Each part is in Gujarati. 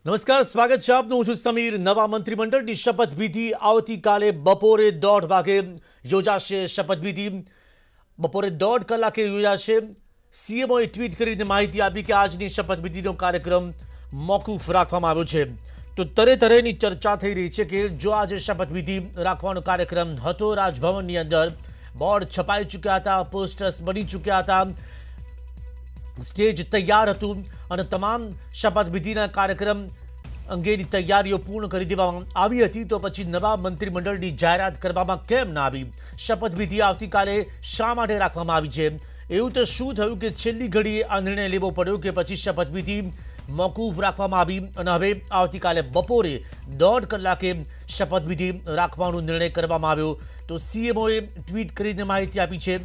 નમસ્કાર, સ્વાગત છે આપનું. હું છું સમીર. નવા મંત્રીમંડળની શપથવિધિ આવતીકાલે બપોરે 1:30 વાગે યોજાશે. શપથવિધિ બપોરે 1:30 કલાકે યોજાશે. સીએમઓએ ટ્વીટ કરીને માહિતી આપી કે આજની શપથવિધિનો કાર્યક્રમ મોકૂફ રાખવામાં આવ્યો છે. તો તરેતરેની ચર્ચા થઈ રહી છે કે જો આજે શપથવિધિ રાખવાનો કાર્યક્રમ હતો, રાજભવનની અંદર બોર્ડ છપાઈ ચૂક્યા હતા, પોસ્ટર્સ બની ચૂક્યા હતા, સ્ટેજ તૈયાર હતું અને તમામ શપથવિધિના કાર્યક્રમ અંગેની તૈયારીઓ પૂર્ણ કરી દેવામાં આવી હતી, તો પછી નવા મંત્રીમંડળની જાહેરાત કરવામાં કેમ ના આવી? શપથવિધિ આવતીકાલે શા માટે રાખવામાં આવી છે? એવું તો શું થયું કે છેલ્લી ઘડીએ આ નિર્ણય લેવો પડ્યો કે પછી શપથવિધિ મોકૂફ રાખવામાં આવી અને હવે આવતીકાલે બપોરે 1:30 કલાકે શપથવિધિ રાખવાનો નિર્ણય કરવામાં આવ્યો? તો સીએમઓએ ટ્વીટ કરીને માહિતી આપી છે.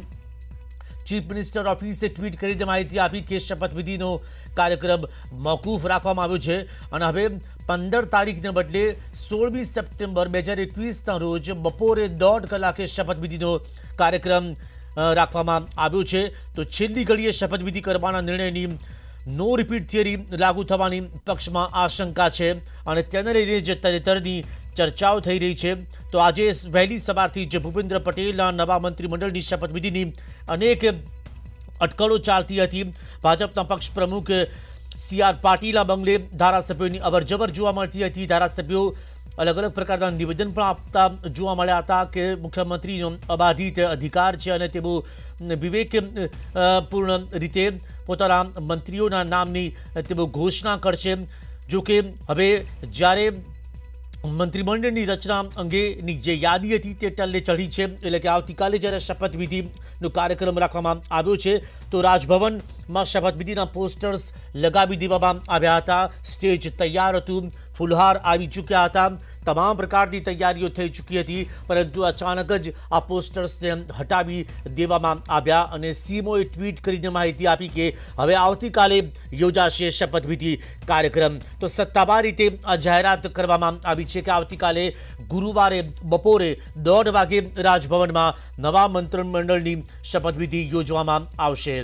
ચીફ મિનિસ્ટર ઓફિસે ટ્વીટ કરીને માહિતી આપી કે શપથવિધિનો કાર્યક્રમ મોકૂફ રાખવામાં આવ્યો છે અને હવે 15 તારીખને બદલે 16મી સપ્ટેમ્બર 2021ના રોજ બપોરે 1:30 કલાકે શપથવિધિનો કાર્યક્રમ રાખવામાં આવ્યો છે. તો છેલ્લી ઘડીએ શપથવિધિ કરવાના નિર્ણયની નો રિપીટ થિયરી લાગુ થવાની પક્ષમાં આશંકા છે અને તેને લઈને જે તરેતરની ચર્ચાઓ થઈ રહી છે. તો આજે વહેલી સવારથી જ ભૂપેન્દ્ર પટેલના નવા મંત્રીમંડળની શપથવિધિની અનેક અટકળો ચાલતી હતી. ભાજપના પક્ષ પ્રમુખ CR પાટીલના બંગલે ધારાસભ્યોની અવરજવર જોવા મળતી હતી. ધારાસભ્યો અલગ અલગ પ્રકારના નિવેદન પણ આપતા જોવા મળ્યા હતા કે મુખ્યમંત્રીનો અબાધિત અધિકાર છે અને તેઓ વિવેકપૂર્ણ રીતે પોતાના મંત્રીઓના નામની તેઓ ઘોષણા કરશે. જોકે હવે જ્યારે મંત્રીમંડળની રચના અંગેની જે યાદી હતી તે ટલ્લે ચઢી છે, એટલે કે આવતીકાલે જ્યારે શપથવિધિનો કાર્યક્રમ રાખવામાં આવ્યો છે તો રાજભવનમાં શપથવિધિના પોસ્ટર્સ લગાવી દેવામાં આવ્યા હતા, સ્ટેજ તૈયાર હતું, ફુલહાર આવી ચૂક્યા હતા, તમામ પ્રકારની તૈયારીઓ થઈ ચૂકી હતી, પરંતુ અચાનક જ આ પોસ્ટર્સને હટાવી દેવામાં આવ્યા અને સીએમઓએ ટ્વીટ કરીને માહિતી આપી કે હવે આવતીકાલે યોજાશે શપથવિધિ કાર્યક્રમ. તો સત્તાવાર રીતે આ જાહેરાત કરવામાં આવી છે કે આવતીકાલે ગુરુવારે બપોરે 1:30 વાગે રાજભવનમાં નવા મંત્રીમંડળની શપથવિધિ યોજવામાં આવશે.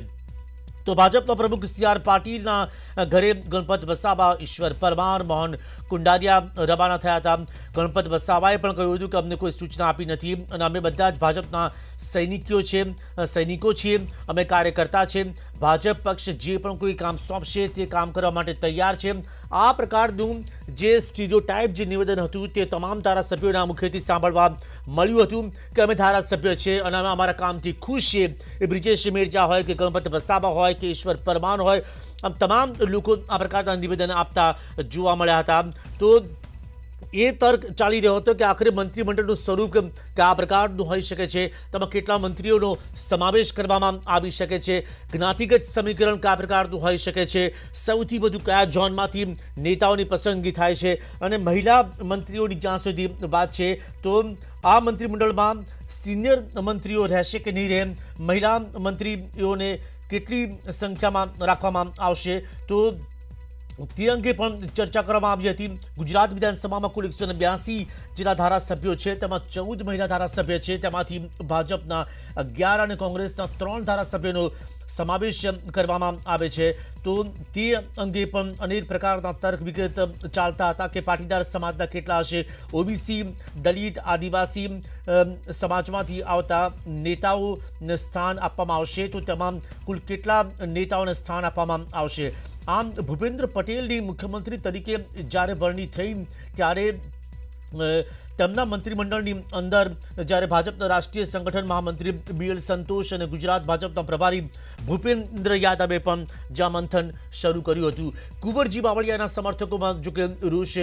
તો ભાજપના પ્રમુખ CR પાટીલના ઘરે ગણપત વસાવા, ઈશ્વર પરમાર, મોહન કુંડારિયા રવાના થયા હતા. ગણપત વસાવાએ પણ કહ્યું હતું કે અમને કોઈ સૂચના આપી નથી અને અમે બધા જ ભાજપના સૈનિકો છીએ, અમે કાર્યકર્તા છે. ભાજપ પક્ષ જે પણ કોઈ કામ સોંપશે તે કામ કરવા માટે તૈયાર છે. આ પ્રકારનું જે સ્ટીરિયોટાઇપ જે નિવેદન હતું તે તમામ ધારાસભ્યોના મુખેથી સાંભળવા મળ્યું હતું કે અમે ધારાસભ્ય છે અને અમે અમારા કામથી ખુશ છીએ. એ બ્રિજેશ મેરજા હોય કે ગણપત વસાવા હોય કે ઈશ્વર પરમાર હોય, આમ તમામ લોકો આ પ્રકારના નિવેદન આપતા જોવા મળ્યા હતા. તો એ તર્ક ચાલી રહ્યો હતો કે આખરે મંત્રીમંડળનું સ્વરૂપ કયા પ્રકારનું હોઈ શકે છે, તેમાં કેટલા મંત્રીઓનો સમાવેશ કરવામાં આવી શકે છે, જ્ઞાતિગત સમીકરણ કયા પ્રકારનું હોઈ શકે છે, સૌથી વધુ કયા ઝોનમાંથી નેતાઓની પસંદગી થાય છે અને મહિલા મંત્રીઓની જ્યાં સુધી વાત છે તો આ મંત્રીમંડળમાં સિનિયર મંત્રીઓ રહેશે કે નહીં રહે, મહિલા મંત્રીઓને કેટલી સંખ્યામાં રાખવામાં આવશે, તો તે અંગે પણ ચર્ચા કરવામાં આવી હતી. ગુજરાત વિધાનસભામાં કુલ 182 જેટલા ધારાસભ્યો છે, તેમાં 14 મહિલા ધારાસભ્ય છે, તેમાંથી ભાજપના 11 અને કોંગ્રેસના 3 ધારાસભ્યોનો સમાવેશ કરવામાં આવે છે. તો તે અંગે પણ અનેક પ્રકારના તર્ક વિગત ચાલતા હતા કે પાટીદાર સમાજના કેટલા હશે, ઓબીસી, દલિત, આદિવાસી સમાજમાંથી આવતા નેતાઓને સ્થાન આપવામાં આવશે, તો તમામ કુલ કેટલા નેતાઓને સ્થાન આપવામાં આવશે. આમ ભૂપેન્દ્ર પટેલની મુખ્યમંત્રી તરીકે જ્યારે વરણી થઈ ત્યારે તેમના મંત્રીમંડળની અંદર જ્યારે ભાજપના રાષ્ટ્રીય સંગઠન મહામંત્રી BL સંતોષ અને ગુજરાત ભાજપના પ્રભારી ભૂપેન્દ્ર યાદવે પણ જ્યાં મંથન શરૂ કર્યું હતું. કુંવરજી બાવળિયાના સમર્થકોમાં જો કે રોષ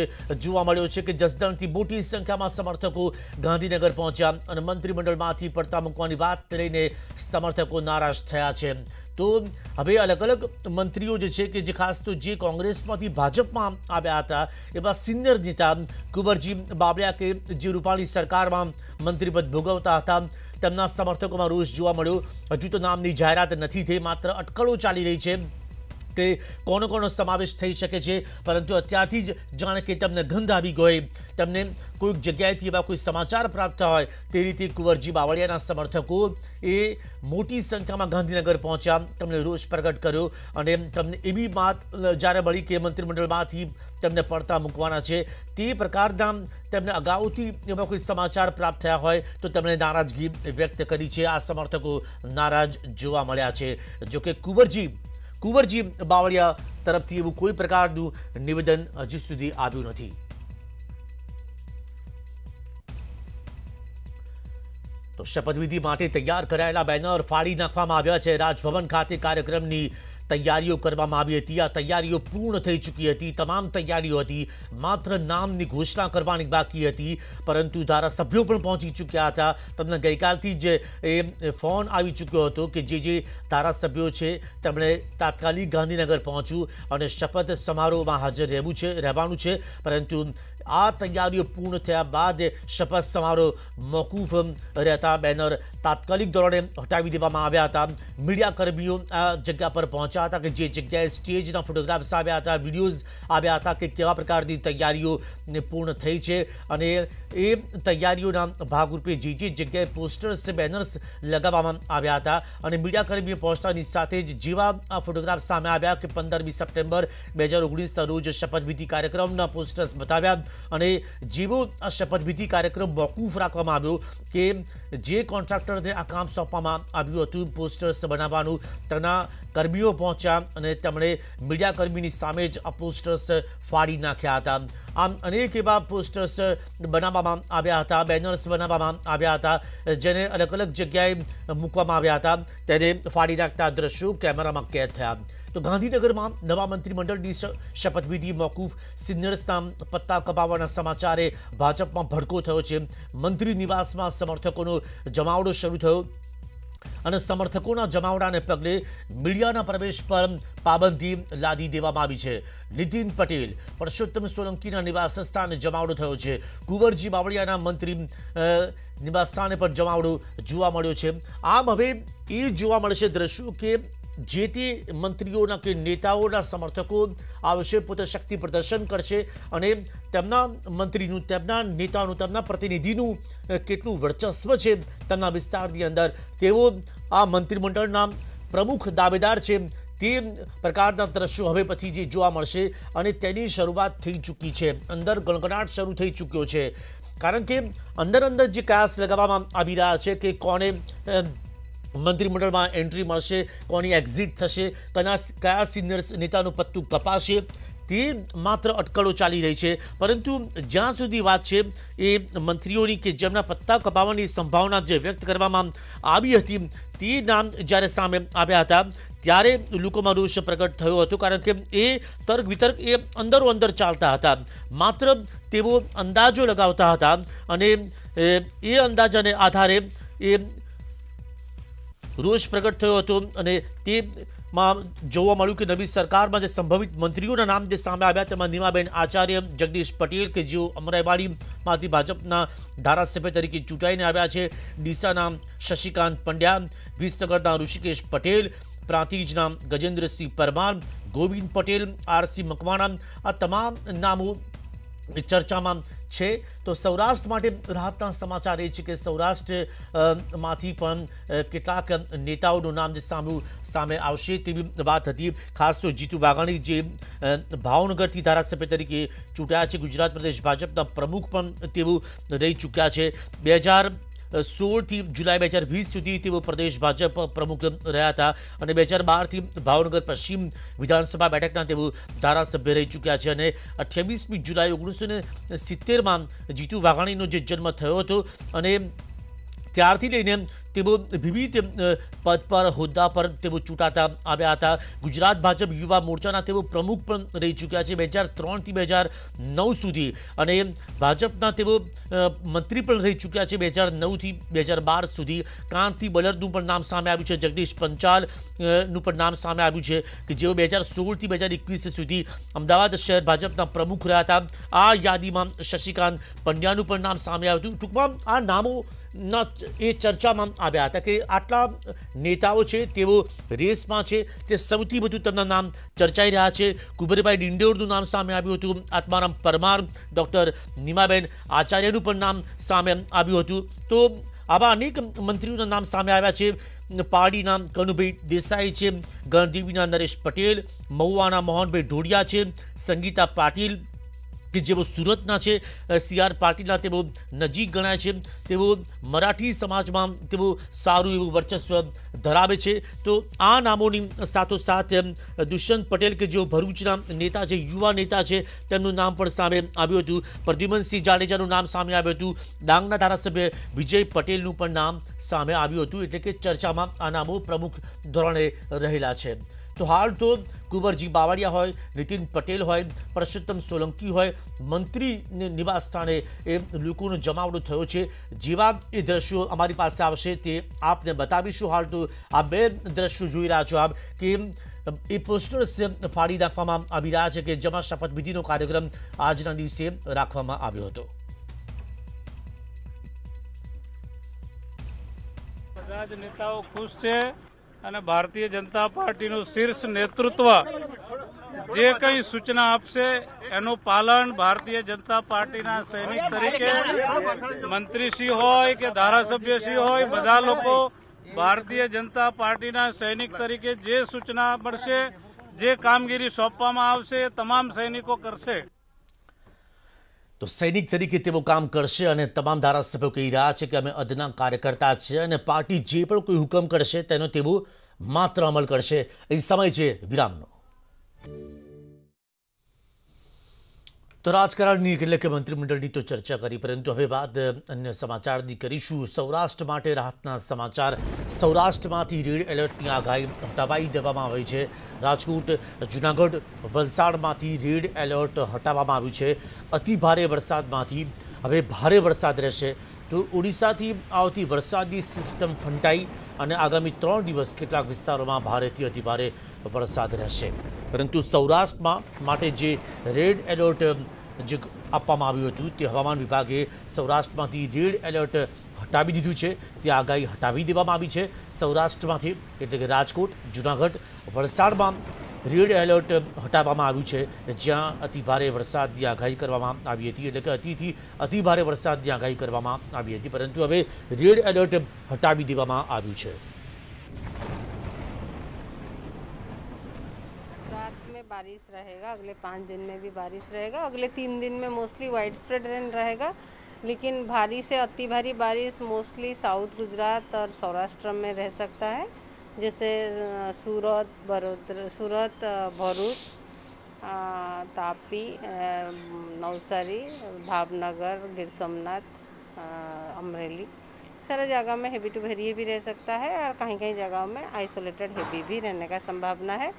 જોવા મળ્યો છે કે જસદણથી મોટી સંખ્યામાં સમર્થકો ગાંધીનગર પહોંચ્યા અને મંત્રીમંડળમાંથી પડતા મૂકવાની વાત લઈને સમર્થકો નારાજ થયા છે. તો હવે અલગ અલગ મંત્રીઓ જે છે કે જે ખાસ તો જે કોંગ્રેસમાંથી ભાજપમાં આવ્યા હતા એવા સિનિયર નેતા કુંવરજી બાવળિયા કે જે રૂપાણી સરકારમાં મંત્રીપદ ભોગવતા હતા, તેમના સમર્થકોમાં રોષ જોવા મળ્યો. હજુ તો નામની જાહેરાત નથી થઈ, માત્ર અટકળો ચાલી રહી છે કે કોનો સમાવેશ થઈ શકે છે, પરંતુ અત્યારથી જ જાણે કે તમને ગંધ આવી ગઈ, તમને કોઈક જગ્યાએથી એવા કોઈ સમાચાર પ્રાપ્ત થયા હોય તે રીતે કુંવરજી બાવળિયાના સમર્થકો એ મોટી સંખ્યામાં ગાંધીનગર પહોંચ્યા, તમને રોષ પ્રગટ કર્યો અને તમને એવી વાત જ્યારે મળી કે મંત્રીમંડળમાંથી તેમને પડતા મૂકવાના છે, તે પ્રકારના તેમને અગાઉથી એવા કોઈ સમાચાર પ્રાપ્ત થયા હોય તો તેમણે નારાજગી વ્યક્ત કરી છે. આ સમર્થકો નારાજ જોવા મળ્યા છે. જોકે કુંવરજી બાવળિયા તરફથી એવું કોઈ પ્રકારનું નિવેદન હજી સુધી આવ્યું નથી. તો શપથવિધિ માટે તૈયાર કરાયેલા બેનર ફાડી નાખવામાં આવ્યા છે. રાજભવન ખાતે કાર્યક્રમની તૈયારીઓ કરવામાં આવી હતી. આ તૈયારીઓ પૂર્ણ થઈ ચૂકી હતી. તમામ તૈયારીઓ હતી, માત્ર નામની ઘોષણા કરવાની બાકી હતી. પરંતુ ધારાસભ્યો પણ પહોંચી ચૂક્યા હતા. તમને ગઈકાલથી જ એ ફોન આવી ચૂક્યો હતો કે જે ધારાસભ્યો છે તેમણે તાત્કાલિક ગાંધીનગર પહોંચ્યું અને શપથ સમારોહમાં હાજર રહેવાનું છે. પરંતુ આ તૈયારીઓ પૂર્ણ થયા બાદ શપથ સમારોહ મોકૂફ રહેતા બેનર તાત્કાલિક ધોરણે હટાવી દેવામાં આવ્યા હતા. મીડિયા કર્મીઓ આ જગ્યા પર પહોંચ્યા હતા કે જે જગ્યાએ સ્ટેજના ફોટોગ્રાફ્સ આવ્યા હતા, વિડીયોઝ આવ્યા હતા કે કેવા પ્રકારની તૈયારીઓ પૂર્ણ થઈ છે અને એ તૈયારીઓના ભાગરૂપે જે જગ્યાએ પોસ્ટર્સ, બેનર્સ લગાવવામાં આવ્યા હતા અને મીડિયાકર્મીઓ પહોંચતાની સાથે જ જેવા આ ફોટોગ્રાફ સામે આવ્યા કે 15મી સપ્ટેમ્બર 2019ના રોજ શપથવિધિ કાર્યક્રમના પોસ્ટર્સ બતાવ્યા અને જેવો આ શપથવિધિ કાર્યક્રમ મોકૂફ રાખવામાં આવ્યો કે જે કોન્ટ્રાક્ટરને આ કામ સોંપવામાં આવ્યું હતું પોસ્ટર્સ બનાવવાનું, તેના કર્મીઓ પહોંચ્યા અને તેમણે મીડિયાકર્મીની સામે જ આ પોસ્ટર્સ ફાડી નાખ્યા હતા. આમ અનેક એવા પોસ્ટર્સ બનાવવામાં આવ્યા હતા, બેનર્સ બનાવવામાં આવ્યા હતા, જેને અલગ અલગ જગ્યાએ મૂકવામાં આવ્યા હતા. તેને ફાડી નાખતા દ્રશ્યો કેમેરામાં કેદ થયા. તો ગાંધીનગરમાં નવા મંત્રીમંડળની શપથવિધિ મોકૂફ, સિનિયર્સના પત્તા કપાવવાના સમાચારે ભાજપમાં ભડકો થયો છે. મંત્રી નિવાસમાં સમર્થકોનો જમાવડો શરૂ થયો અને સમર્થકોના જમાવડાને પગલે મીડિયાના પ્રવેશ પર પાબંદી લાદી દેવામાં આવી છે. નીતિન પટેલ, પરસોત્તમ સોલંકીના નિવાસ સ્થાને જમાવડો થયો છે. કુંવરજી બાવળિયાના મંત્રી નિવાસ સ્થાને પર જમાવડો જોવા મળ્યો છે. આમ હવે એ જોવા મળશે દ્રશ્યો કે જે તે મંત્રીઓના કે નેતાઓના સમર્થકો આવશે, પોતે શક્તિ પ્રદર્શન કરશે અને તેમના મંત્રીનું, તેમના નેતાનું, તેમના પ્રતિનિધિનું કેટલું વર્ચસ્વ છે તેમના વિસ્તારની અંદર, તેઓ આ મંત્રીમંડળના પ્રમુખ દાવેદાર છે, તે પ્રકારના દ્રશ્યો હવે પછી જે જોવા મળશે અને તેની શરૂઆત થઈ ચૂકી છે. અંદર ગણગણાટ શરૂ થઈ ચૂક્યો છે, કારણ કે અંદર જે કયાસ લગાવવામાં આવી રહ્યા છે કે કોને મંત્રીમંડળમાં એન્ટ્રી મળશે, કોની એક્ઝિટ થશે, કયા સિનિયર નેતાનું પત્તું કપાશે, તે માત્ર અટકળો ચાલી રહી છે. પરંતુ જ્યાં સુધી વાત છે એ મંત્રીઓની કે જેમના પત્તા કપાવવાની સંભાવના જે વ્યક્ત કરવામાં આવી હતી, તે નામ જ્યારે સામે આવ્યા હતા ત્યારે લોકોમાં રોષ પ્રગટ થયો હતો, કારણ કે એ તર્ક વિતર્ક એ અંદરો અંદર ચાલતા હતા. માત્ર તેઓ અંદાજો લગાવતા હતા અને એ અંદાજાને આધારે એ રોષ પ્રગટ થયો હતો અને તેમાં જોવા મળ્યું કે નવી સરકારમાં જે સંભવિત મંત્રીઓના નામ જે સામે આવ્યા તેમાં નીમાબેન આચાર્ય, જગદીશ પટેલ કે જેઓ અમરાઈવાડીમાંથી ભાજપના ધારાસભ્ય તરીકે ચૂંટાઈને આવ્યા છે, ડીસાના શશિકાંત પંડ્યા, વિસનગરના ઋષિકેશ પટેલ, પ્રાંતિજના ગજેન્દ્રસિંહ પરમાર, ગોવિંદ પટેલ, આરસી મકવાણા, આ તમામ નામો ચર્ચામાં છે. તો સૌરાષ્ટ્ર માટે રાહતના સમાચાર એ છે કે સૌરાષ્ટ્રમાંથી પણ કેટલાક નેતાઓનું નામ જે સામે આવશે તેવી વાત હતી. ખાસ તો જીતુ વાઘાણી જે ભાવનગરથી ધારાસભ્ય તરીકે ચૂંટાયા છે, ગુજરાત પ્રદેશ ભાજપના પ્રમુખ પણ તેઓ રહી ચૂક્યા છે. 2016થી જુલાઈ 2020 સુધી તેઓ પ્રદેશ ભાજપ પ્રમુખ રહ્યા હતા અને 2012થી ભાવનગર પશ્ચિમ વિધાનસભા બેઠકના તેઓ ધારાસભ્ય રહી ચૂક્યા છે અને 28મી જુલાઈ 1970માં જીતુ વાઘાણીનો જે જન્મ થયો હતો અને ત્યારથી લઈને તેઓ વિવિધ પદ પર, હોદ્દા પર તેઓ ચૂંટાતા આવ્યા હતા. ગુજરાત ભાજપ યુવા મોરચાના તેઓ પ્રમુખ પણ રહી ચૂક્યા છે 2003થી 2009 સુધી અને ભાજપના તેઓ મંત્રી પણ રહી ચૂક્યા છે 2009થી 2012 સુધી. કાંતિ બલરનું પણ નામ સામે આવ્યું છે, જગદીશ પંચાલનું પણ નામ સામે આવ્યું છે કે જેઓ 2016થી 2021 સુધી અમદાવાદ શહેર ભાજપના પ્રમુખ રહ્યા હતા. આ યાદીમાં શશિકાંત પંડ્યાનું પણ નામ સામે આવ્યું હતું. ટૂંકમાં આ નામો ના એ ચર્ચામાં આવ્યા હતા કે આટલા નેતાઓ છે તેઓ રેસમાં છે, તે સૌથી વધુ તેમના નામ ચર્ચાઈ રહ્યા છે. કુંવરભાઈ ડિંડોરનું નામ સામે આવ્યું હતું, આત્મારામ પરમાર, ડૉક્ટર નીમાબેન આચાર્યનું પણ નામ સામે આવ્યું હતું. તો આવા અનેક મંત્રીઓના નામ સામે આવ્યા છે. પાડીના કનુભાઈ દેસાઈ છે, ગણદેવીના નરેશ પટેલ, મહુવાના મોહનભાઈ ઢોડિયા છે, સંગીતા પાટીલ કે જેઓ સુરતના છે, સી.આર. પાટીલના તેઓ નજીક ગણાય છે, તેઓ મરાઠી સમાજમાં તેઓ સારું એવું વર્ચસ્વ ધરાવે છે. તો આ નામોની સાથોસાથ દુષ્યંત પટેલ કે જેઓ ભરૂચના નેતા છે, યુવા નેતા છે, તેમનું નામ પણ સામે આવ્યું હતું. પ્રદ્યુમનસિંહ જાડેજાનું નામ સામે આવ્યું હતું. ડાંગના ધારાસભ્ય વિજય પટેલનું પણ નામ સામે આવ્યું હતું. એટલે કે ચર્ચામાં આ નામો પ્રમુખ ધોરણે રહેલા છે. તો હાલ તો કુંવરજી બાવળિયા હોય, નીતિન પટેલ હોય, પરસોત્તમ સોલંકી હોય, મંત્રી નિવાસ સ્થાને એ લોકોનો જમાવડો થયો છે. જેવા એ દ્રશ્યો અમારી પાસે આવશે તે આપને બતાવીશું. હાલ તો આ બે દ્રશ્યો જોઈ રહ્યા છો આપ કે એ પોસ્ટર્સ ફાડી નાખવામાં આવી રહ્યા છે કે જેમાં શપથવિધિનો કાર્યક્રમ આજના દિવસે રાખવામાં આવ્યો હતો. બધા જ નેતાઓ ખુશ છે અને ભારતીય જનતા પાર્ટીનું શીર્ષ નેતૃત્વ જે કંઈ સૂચના આપશે એનું પાલન ભારતીય જનતા પાર્ટીના સૈનિક તરીકે મંત્રીશ્રી હોય કે ધારાસભ્યશ્રી હોય, બધા લોકો ભારતીય જનતા પાર્ટીના સૈનિક તરીકે જે સૂચના મળશે, જે કામગીરી સોંપવામાં આવશે એ તમામ સૈનિકો કરશે. તો સૈનિક તરીકે તેઓ કામ કરશે અને તમામ ધારાસભ્યો કહી રહ્યા છે કે અમે અદના કાર્યકર્તા છે અને પાર્ટી જે પણ કોઈ હુકમ કરશે તેનો તેઓ માત્ર અમલ કરશે. એ સમય છે વિરામનો. તો રાજકારણની એટલે કે મંત્રીમંડળની તો ચર્ચા કરી, પરંતુ હવે વાત અન્ય સમાચારની કરીશું. સૌરાષ્ટ્ર માટે રાહતના સમાચાર. સૌરાષ્ટ્રમાંથી રેડ એલર્ટની આગાહી હટાવી દેવામાં આવી છે. રાજકોટ, જૂનાગઢ, વલસાડમાંથી રેડ એલર્ટ હટાવવામાં આવ્યું છે. અતિ ભારે વરસાદમાંથી હવે ભારે વરસાદ રહેશે. તો ઓડિશાથી આવતી વરસાદની સિસ્ટમ ફંટાઈ અને આગામી 3 દિવસ કેટલાક વિસ્તારોમાં ભારેથી અતિ ભારે વરસાદ રહેશે. પરંતુ સૌરાષ્ટ્રમાં માટે જે રેડ એલર્ટ જે આપવામાં આવ્યું હતું તે હવામાન વિભાગે સૌરાષ્ટ્રમાંથી રેડ એલર્ટ હટાવી દીધું છે. તે આગાહી હટાવી દેવામાં આવી છે. સૌરાષ્ટ્રમાંથી એટલે કે રાજકોટ, જૂનાગઢ, વલસાડમાં રેડ એલર્ટ હટાવવામાં આવ્યું છે, જ્યાં અતિ ભારે વરસાદની આગાહી કરવામાં આવી હતી. એટલે કે અતિથી અતિ ભારે વરસાદની આગાહી કરવામાં આવી હતી, પરંતુ હવે રેડ એલર્ટ હટાવી દેવામાં આવ્યું છે. बारिश रहेगा, अगले 5 दिन में भी बारिश रहेगा. अगले 3 दिन में मोस्टली वाइड स्प्रेड रेन रहेगा, लेकिन भारी से अति भारी बारिश मोस्टली साउथ गुजरात और सौराष्ट्र में रह सकता है. जैसे सूरत, भरूच, तापी, नवसारी, भावनगर, गिर सोमनाथ, अमरेली, सारे जगह में हेवी टू वेरी भी रह सकता है और कहीं कहीं जगहों में आइसोलेटेड हेवी भी रहने का संभावना है.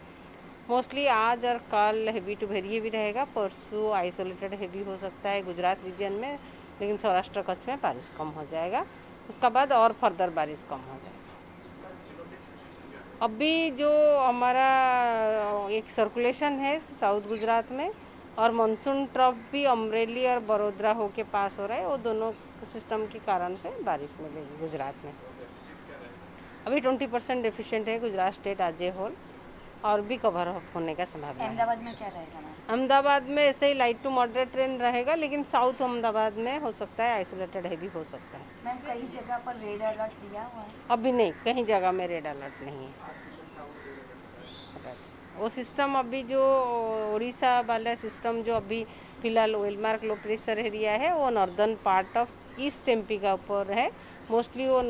मोस्टली आज और कल हेवी टू वेरी भी रहेगा. परसों आइसोलेटेड हेवी हो सकता है गुजरात रीजन में, लेकिन सौराष्ट्र कच्छ में बारिश कम हो जाएगा. उसका बाद और फर्दर बारिश कम हो जाएगा. अभी जो हमारा एक सर्कुलेशन है साउथ गुजरात में और मानसून ट्रफ भी अमरेली और बड़ोदरा हो के पास हो रहा है, वो दोनों सिस्टम के कारण से बारिश मिलेगी गुजरात में. अभी 20% डेफिशिएंट है गुजरात स्टेट आज ए होल, और भी कवर अप होने का संभावना है. अहमदाबाद में क्या रहेगा मैम? अहमदाबाद में ऐसे ही लाइट टू मॉडरेट रेन रहेगा, लेकिन साउथ अहमदाबाद में हो सकता है आइसोलेटेड हेवी हो सकता है. मैम कई जगह पर रेड अलर्ट दिया हुआ है? अभी नहीं, कहीं जगह में रेड अलर्ट नहीं है. वो सिस्टम अभी जो उड़ीसा वाला सिस्टम जो अभी फिलहाल वेलमार्क लो प्रेशर एरिया है, वो northern part of east MP का ऊपर है. मोस्टली वो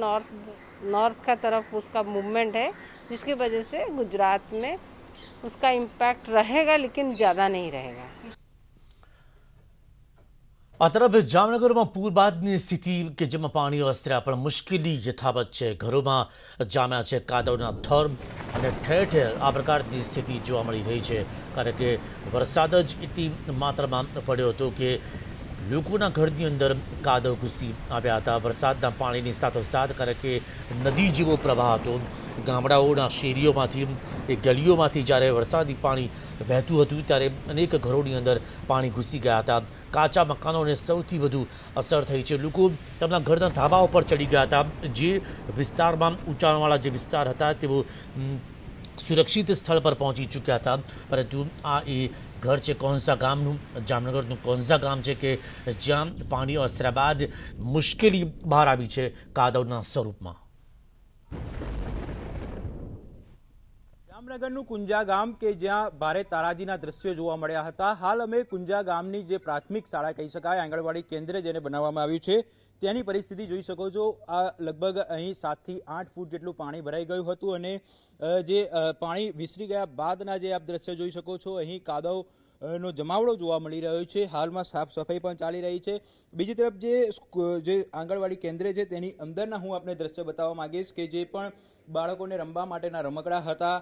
नॉर्थ का तरफ उसका मूवमेंट है, जिसकी वजह से गुजरात में उसका इम्पैक्ट रहेगा, लेकिन ज़्यादा नहीं रहेगा. આ તરફ જામનગરમાં પૂર બાદની સ્થિતિ કે જેમાં પાણી ઓસર્યા પણ મુશ્કેલી યથાવત છે. ઘરોમાં જામ્યા છે કાદવના થર અને ઠેર ઠેર આ પ્રકારની સ્થિતિ જોવા મળી રહી છે, કારણ કે વરસાદ જ એટલી માત્રામાં પડ્યો હતો કે લોકોના ઘરની અંદર કાદવ ઘૂસી આવ્યા હતા। વરસાદના પાણીની સાથોસાથ કારણ કે નદી જેવો પ્રવાહ હતો। ગામડાઓના શેરીઓમાંથી એ ગલીઓમાંથી જ્યારે વરસાદી પાણી વહેતું હતું ત્યારે અનેક ઘરોની અંદર પાણી ઘૂસી ગયા હતા। કાચા મકાનોને સૌથી વધુ અસર થઈ છે। લોકો તેમના ઘરના ધાબા ઉપર ચડી ગયા હતા। જે વિસ્તારમાં ઊંચાણવાળા જે વિસ્તાર હતા તેઓ સુરક્ષિત સ્થળ પર પહોંચી ચૂક્યા હતા। પરંતુ આ એ घर है कोंसा गाम जामनगर कोंसा गाम है कि ज्यां पानी ओसर्या बाद मुश्केली बहार आई है कादवना स्वरूप में। जामनगरનું कुंजा गाम के ज्यां भारे ताराजीना दृश्यो जोवा मळ्या हता। हाल अमे कुंजा गामनी जे प्राथमिक शाळा कही शकाय आंगणवाड़ी केन्द्र जेने बनाववामां आव्युं छे तेनी परिस्थिति जोई शको છો। आ लगभग અહીં 7 થી 8 ફૂટ જેટલું પાણી ભરાઈ ગયું હતું અને જે પાણી વિસરી ગયા બાદના જે આપ દ્રશ્ય જોઈ શકો છો અહીં કાદવ નો જમાવડો જોવા મળી રહ્યો છે। હાલમાં સાફ સફાઈ પણ ચાલી રહી છે। બીજી તરફ જે આંગણવાડી કેન્દ્ર છે તેની અંદરના હું આપને દ્રશ્ય બતાવવા માંગીશ કે જે પણ બાળકોને રમવા માટેના રમકડા હતા,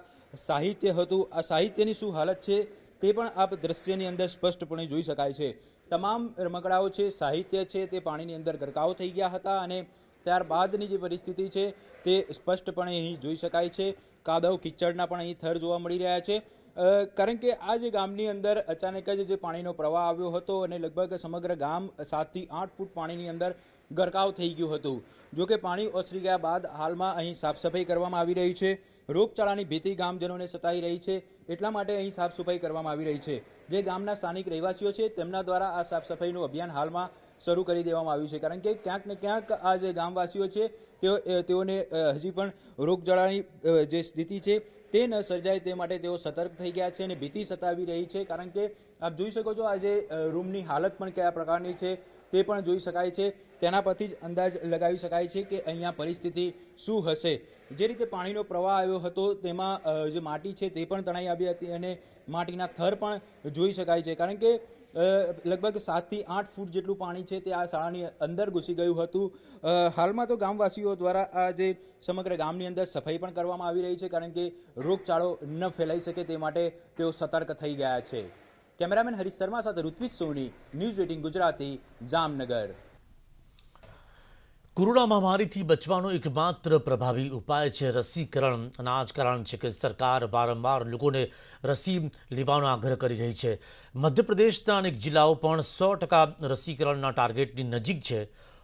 સાહિત્ય હતું, આ સાહિત્યની શું હાલત છે તે પણ આપ દ્રશ્યની અંદર સ્પષ્ટપણે જોઈ શકાય છે। તમામ રમકડાઓ છે, સાહિત્ય છે તે પાણીની અંદર ગરકાવ થઈ ગયા હતા અને ત્યારબાદની જે પરિસ્થિતિ છે તે સ્પષ્ટપણે અહીં જોઈ શકાય છે। કાદવ કિચડના પણ અહીં થર જોવા મળી રહ્યા છે કારણ કે આ જે ગામની અંદર અચાનક જ જે પાણીનો પ્રવાહ આવ્યો હતો અને લગભગ સમગ્ર ગામ 7 થી 8 ફૂટ પાણીની અંદર ગરકાવ થઈ ગયું હતું। જો કે પાણી ઓસરી ગયા બાદ હાલમાં અહીં સાફ સફાઈ કરવામાં આવી રહી છે। રોગચાળાની ભીતિ ગામજનોને સતાઈ રહી છે એટલા માટે અહીં સાફ સફાઈ કરવામાં આવી રહી છે। જે ગામના સ્થાનિક રહેવાસીઓ છે તેમના દ્વારા આ સાફ સફાઈનું અભિયાન હાલમાં શરૂ કરી દેવામાં આવ્યું છે કારણ કે ક્યાંક ને ક્યાંક આ જે ગામવાસીઓ છે તેઓને હજી પણ રોગચાળાની જે સ્થિતિ છે તે ન સર્જાય તે માટે તેઓ સતર્ક થઈ ગયા છે અને ભીતિ સતાવી રહી છે કારણ કે આપ જોઈ શકો છો આજે રૂમની હાલત પણ કયા પ્રકારની છે તે પણ જોઈ શકાય છે। તેના પરથી જ અંદાજ લગાવી શકાય છે કે અહીંયા પરિસ્થિતિ શું હશે। જે રીતે પાણીનો પ્રવાહ આવ્યો હતો તેમાં જે માટી છે તે પણ તણાઈ આવી હતી અને માટીના થર પણ જોઈ શકાય છે કારણ કે लगभग 7 થી 8 ફૂટ જેટલું પાણી છે તે આ શાળાની અંદર ઘૂસી ગયું હતું। હાલમાં તો ગામવાસીઓ દ્વારા આ જે સમગ્ર ગામની અંદર સફાઈ પણ કરવામાં આવી રહી છે કારણ કે રોગચાળો ન ફેલાઈ શકે તે માટે તેઓ સતર્ક થઈ ગયા છે। કેમેરામેન હરીશ શર્મા સાથે ઋત્વિજ સોની, ન્યૂઝ 18 ગુજરાતી, જામનગર। कोरोना महामारी थी बचवानो एकमात्र प्रभावी उपाय है रसीकरण। अनाज कारण है कि सरकार वारंवार लोगों ने रसी लेवानो आग्रह करी रही है। मध्यप्रदेशना अनेक जिल्लाओं पण 100% रसीकरणना टार्गेटनी नजीक है।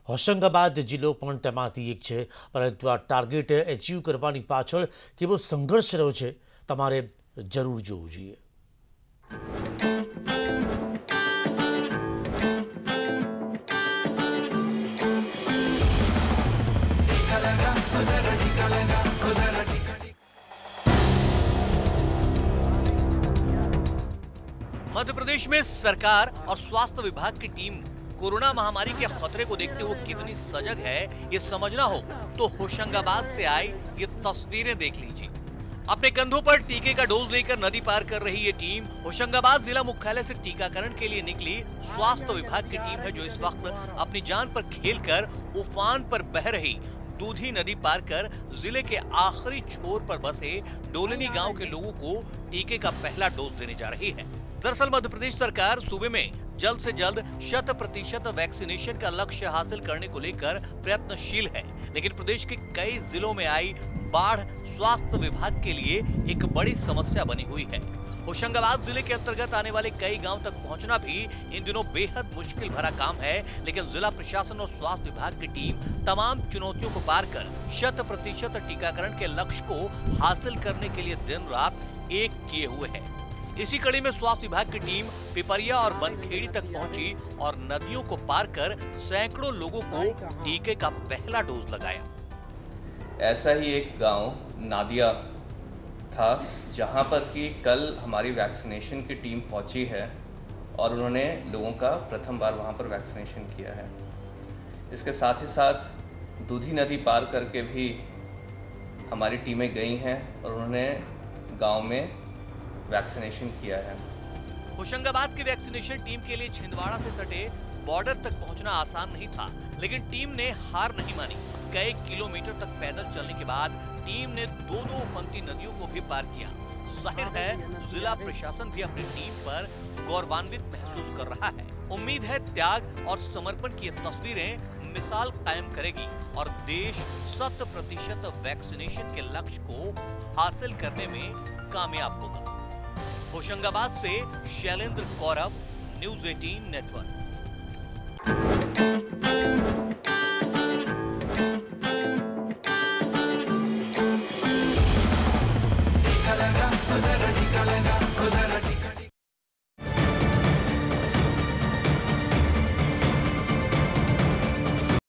होशंगाबाद जिल्लो पण तेमांथी एक है। परंतु आ टार्गेट एचीव करवानी पाछळ केवो संघर्ष रह्यो छे तमारे जरूर जोवुं जोईए। मध्य प्रदेश में सरकार और स्वास्थ्य विभाग की टीम कोरोना महामारी के खतरे को देखते हुए कितनी सजग है ये समझना हो तो होशंगाबाद से आई ये तस्वीरें देख लीजिए। अपने कंधों पर टीके का डोज लेकर नदी पार कर रही ये टीम होशंगाबाद जिला मुख्यालय से टीकाकरण के लिए निकली स्वास्थ्य विभाग की टीम है जो इस वक्त अपनी जान पर खेलकर उफान पर बह रही दूधी नदी पार कर जिले के आखिरी छोर पर बसे डोलनी गांव के लोगों को टीके का पहला डोज देने जा रही है। दरअसल मध्य प्रदेश सरकार सूबे में जल्द से जल्द 100% वैक्सीनेशन का लक्ष्य हासिल करने को लेकर प्रयत्नशील है, लेकिन प्रदेश के कई जिलों में आई बाढ़ स्वास्थ्य विभाग के लिए एक बड़ी समस्या बनी हुई है। होशंगाबाद जिले के अंतर्गत आने वाले कई गांव तक पहुंचना भी इन दिनों बेहद मुश्किल भरा काम है, लेकिन जिला प्रशासन और स्वास्थ्य विभाग की टीम तमाम चुनौतियों को पार कर 100% टीकाकरण के लक्ष्य को हासिल करने के लिए दिन रात एक किए हुए है। इसी कड़ी में स्वास्थ्य विभाग की टीम पिपरिया और बनखेड़ी तक पहुंची और नदियों को पार कर सैकड़ों लोगों को टीके का पहला डोज लगाया। ऐसा ही एक गांव नादिया था जहां पर कि कल हमारी वैक्सीनेशन की टीम पहुंची है और उन्होंने लोगों का प्रथम बार वहां पर वैक्सीनेशन किया है। इसके साथ ही साथ दूधी नदी पार करके भी हमारी टीमें गई हैं और उन्होंने गांव में वैक्सीनेशन किया है। होशंगाबाद की वैक्सीनेशन टीम के लिए छिंदवाड़ा से सटे बॉर्डर तक पहुंचना आसान नहीं था, लेकिन टीम ने हार नहीं मानी। कई किलोमीटर तक पैदल चलने के बाद टीम ने दो उफनती नदियों को भी पार किया। जाहिर है जिला प्रशासन भी अपनी टीम पर गौरवान्वित महसूस कर रहा है। उम्मीद है त्याग और समर्पण की ये तस्वीरें मिसाल कायम करेगी और देश 100% वैक्सीनेशन के लक्ष्य को हासिल करने में कामयाब होगा। होशंगाबाद से शैलेंद्र कौरव, न्यूज़ 18 नेटवर्क।